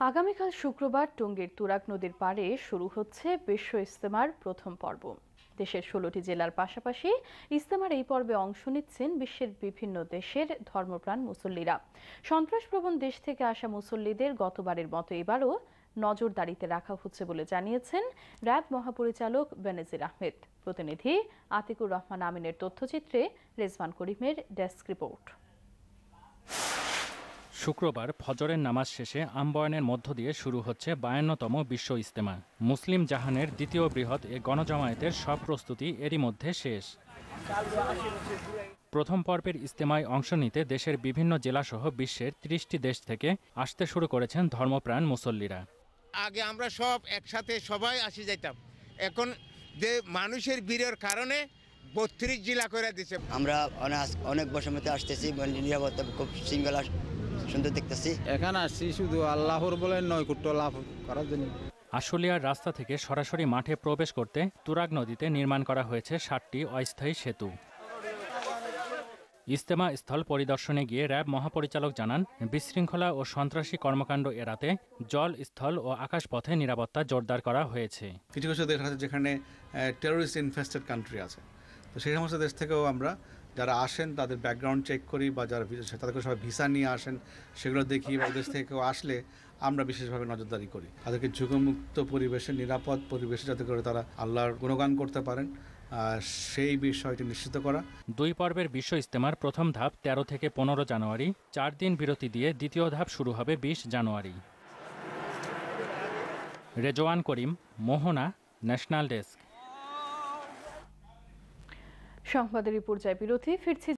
আগামীকাল শুক্রবার টঙ্গীর তুরাগ নদীর পাড়ে শুরু হচ্ছে বিশ্ব ইজতেমার প্রথম পর্ব। দেশের ১৬টি জেলার পাশাপাশি ইজতেমার এই পর্বে অংশ নিচ্ছেন বিশ্বের বিভিন্ন দেশের ধর্মপ্রাণ মুসল্লিরা। সন্ত্রাসপ্রবণ দেশ থেকে আসা মুসল্লিদের গতবারের মতো এবারও নজরদারিতে রাখা হচ্ছে বলে জানিয়েছেন র্যাব মহাপরিচালক বেনজির আহমেদ। প্রতিনিধি আতিকুর রহমান আমিনের তথ্যচিত্রে রেজওয়ান করিমের ডেস্ক রিপোর্ট। শুক্রবার ফজরের নামাজ শেষে আমবয়ানের মধ্য দিয়ে শুরু হচ্ছে ৫২তম বিশ্ব ইজতেমা। মুসলিম জাহানের দ্বিতীয় বৃহৎ এ গণজামায়াতের সব প্রস্তুতি এরই মধ্যে শেষ। প্রথম পর্বের ইজতেমায় অংশ নিতে দেশের বিভিন্ন জেলাসহ বিশ্বের ৩০টি দেশ থেকে আসতে শুরু করেছেন ধর্মপ্রাণ মুসল্লিরা। আগে আমরা সব একসাথে সবাই আসি যাইতাম, এখন যে মানুষের ভিড়ের কারণে ৩২ জেলা করে দিচ্ছে। আমরা অনেক বছর আসতেছি, নিরাপত্তা খুব শৃঙ্খলা সুন্দর দেখতেছি। এখানে আসছি শুধু আল্লাহর বলে নৈকট্য লাভ করার জন্য। আশুলিয়ার রাস্তা থেকে সরাসরি মাঠে প্রবেশ করতে তুরাগ নদীতে নির্মাণ করা হয়েছে ৭টি অস্থায়ী সেতু। ইজতেমা স্থল পরিদর্শনে গিয়ে র্যাব মহাপরিচালক জানান, বিশৃঙ্খলা ও সন্ত্রাসী কর্মকাণ্ড এড়াতে জল, স্থল ও আকাশপথে নিরাপত্তা জোরদার করা হয়েছে। কিছু কিছু দেশ আছে যেখানে টেরোরিস্ট ইনফেস্টেড কান্ট্রি আছে, তো সেই সমস্ত দেশ থেকেও আমরা যারা আসেন তাদের ব্যাকগ্রাউন্ড চেক করি, বা যারা তাদেরকে সবাই ভিসা নিয়ে আসেন সেগুলো দেখি, বা দেশ থেকেও আসলে আমরা বিশেষভাবে নজরদারি করি তাদেরকে ঝুঁকিমুক্ত পরিবেশে, নিরাপদ পরিবেশে যাতে করে তারা আল্লাহর গুণগান করতে পারেন, সেই বিষয়টি নিশ্চিত করা। ২ পর্বের বিশ্ব ইজতেমার প্রথম ধাপ ১৩ থেকে ১৫ জানুয়ারি, ৪ দিন বিরতি দিয়ে দ্বিতীয় ধাপ শুরু হবে ২০ জানুয়ারি। রেজওয়ান করিম, মোহনা, ন্যাশনাল ডেস্ক। সংবাদের পর্যায়ে বিরতি, ফিরছি